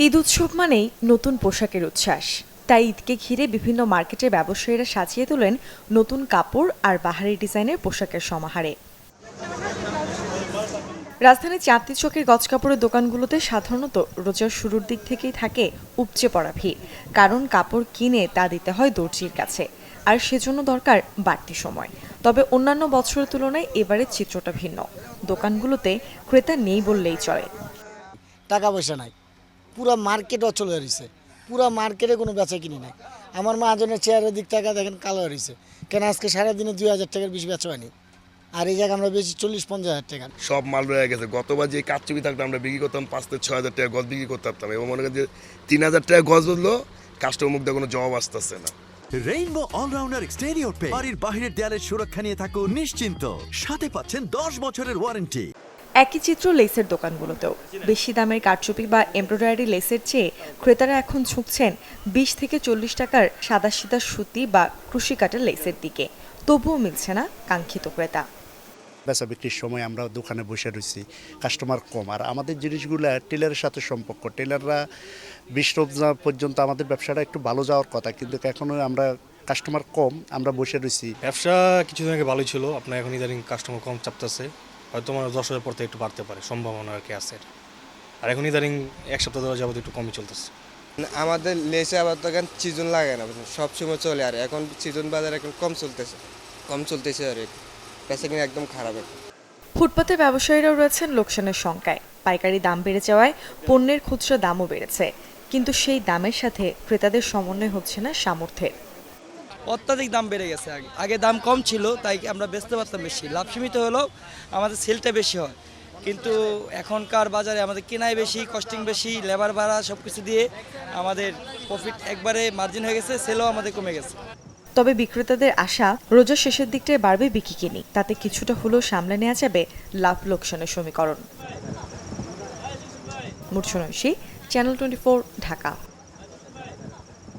ঈদ উৎসব মানেই নতুন পোশাকের উচ্ছ্বাস। তাই ঈদকে ঘিরে বিভিন্ন মার্কেটের ব্যবসায়ীরা সাজিয়ে তোলেন নতুন কাপড় আর বাহারি ডিজাইনের পোশাকের সমাহারে। রাজধানীর চাঁদনী চকের গজকাপড়ের দোকানগুলোতে সাধারণত রোজার শুরুর দিক থেকেই থাকে উপচে পড়া ভিড়, কারণ কাপড় কিনে তা দিতে হয় দর্জির কাছে, আর সেজন্য দরকার বাড়তি সময়। তবে অন্যান্য বছরের তুলনায় এবারের চিত্রটা ভিন্ন। দোকানগুলোতে ক্রেতা নেই বললেই চলে। টাকা পয়সা নাই, পুরো মার্কেট অচল হয়ে রয়েছে। পুরো মার্কেটে কোনো বেচা কিনি নাই। আমার মহাজনের চেয়ারের দিক টাকা দেখেন কালো হয়ে রয়েছে। কেন আজকে সারাদিনে 2,000 টাকার বেশি বেচা হয়নি, আর এই জায়গায় আমরা বেশি 40-50 টাকা। সব মাল রয়ে গেছে। গতবার যে কারচুপি থাকতো আমরা বিক্রি করতাম 5,000-6,000 টাকা গজ বিক্রি করতে পারতাম, এবং মনে করেন যে 3,000 টাকা গজ বললো কাস্টমার মুখ দিয়ে কোনো জবাব আসতেছে না। রেইনবো অলরাউন্ডার এক্সটেরিয়র পেইন্ট বাড়ির বাহিরের দেয়ালের সুরক্ষা নিয়ে থাকুন নিশ্চিন্ত, সাথে পাচ্ছেন 10 বছরের ওয়ারেন্টি। একই চিত্র লেসের দোকানগুলোতেও। বেশি দামের কারচুপি বা এমব্রয়ডারি লেসের চেয়ে ক্রেতারা এখন ঝুঁকছেন 20 থেকে 40 টাকার সাদাসিধা সুতি বা ক্রুশি কাটা লেসের দিকে। তবুও মিলছে না কাঙ্ক্ষিত ক্রেতা। বেচা বিক্রির সময় আমরা দোকানে বসে রয়েছি, কাস্টমার কম। আর আমাদের জিনিসগুলো টেলারের সাথে সম্পর্ক, টেলাররা 20 রমজান পর্যন্ত আমাদের ব্যবসাটা একটু ভালো যাওয়ার কথা, কিন্তু এখনও আমরা কাস্টমার কম, আমরা বসে রয়েছি। ব্যবসা কিছুদিন আগে ভালোই ছিল, আপনার এখন ইদানিং কাস্টমার কম চাপতেছে। হয়তো মানে 10 পর থেকে একটু বাড়তে পারে, সম্ভাবনা আর কি আছে। আর এখন ইদানিং এক সপ্তাহ ধরে যাবত একটু কমই চলতেছে। আমাদের লেসে আবার তো এখন সিজন লাগে না, সবসময় চলে। আর এখন সিজন বাজার এখন কম চলতেছে আর বেচা কিনা একদম খারাপ। ফুটপাতে ব্যবসায়ীরাও রয়েছেন লোকসানের শঙ্কায়। পাইকারি দাম বেড়ে যাওয়ায় পণ্যের খুচরা দামও বেড়েছে, কিন্তু সেই দামের সাথে ক্রেতাদের সমন্বয় হচ্ছে না সামর্থ্যের। অত্যাধিক দাম বেড়ে গেছে। আগে দাম কম ছিল, তাই আমরা বেচতে পারতাম বেশি, লাভ সীমিত হলেও আমাদের সেলটা বেশি হয়। কিন্তু এখনকার বাজারে আমাদের কেনাই বেশি, কস্টিং বেশি, লেবার ভাড়া সব কিছু দিয়ে আমাদের প্রফিট একবারে মার্জিন হয়ে গেছে, সেলও আমাদের কমে গেছে। তবে বিক্রেতাদের আশা, রোজার শেষের দিকটায় বাড়বে বিক্রি কিনি, তাতে কিছুটা হলেও সামলে নেওয়া যাবে লাভ লোকসানের সমীকরণ। মুর্শনৈশী, চ্যানেল 24, ঢাকা।